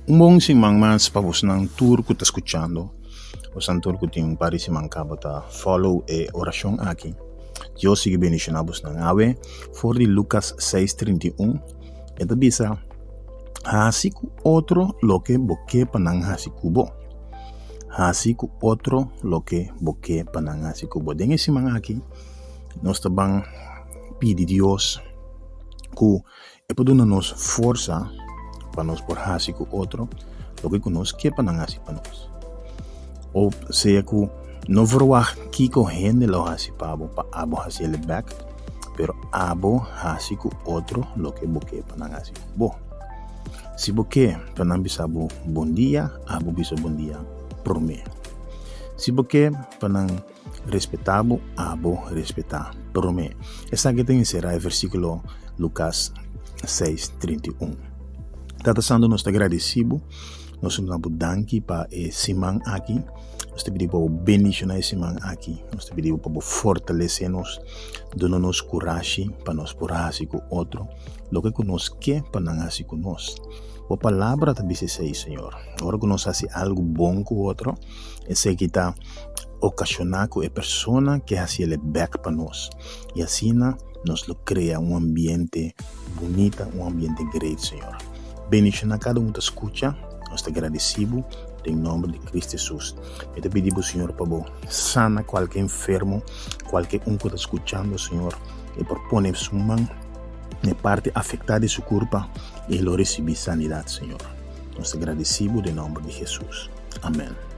Un bom simang mas para você não tour que tá escutando. Você não tour que tem para simang kabata follow e oração aqui. Eu sigo bendicionados na ave for de Lucas 6:31. Esta bisa hasiku otro lo que boque panang hasikubo. Hasiku otro lo que boque panang hasikubo. Dengue simang aqui nós tabang pedi Dios que e poduna nos força para nós por hasiku outro lo que conosco que para não hasi para nós ou seja que não verwacht kiko hende lo hasi pabo pa abo hasi ele back pero abo hasiku outro lo que boque para não hasi bo si boque para não bisa bo bom dia abo bisa bom dia prome si boque para não respetabo abo respeitar prome essa que tem será o versículo Lucas 6:31. Tratando nós agradecido, nós somos danki para esse man aqui, nós te pedimos para bendicionar esse man aqui, nós te pedimos para fortalecer-nos, dando-nos coragem para nós por assim com outro, lo que nós quer para não assim com nós. A palavra também diz aí, Senhor, agora que nós fazemos algo bom com o outro, esse que está ocasionar com a pessoa que faz ele back para nós, e assim nos lo cria ambiente bonito, ambiente great, Senhor. Bendición a cada uno que escucha, nos agradecemos em nome de Cristo Jesus. Eu te pedimos, Senhor, para sana qualquer enfermo, qualquer um que está escutando, Senhor, e por poner sua mão na parte afetada de seu corpo e ele receber sanidade, Senhor. Nos agradecemos em nome de Jesus. Amém.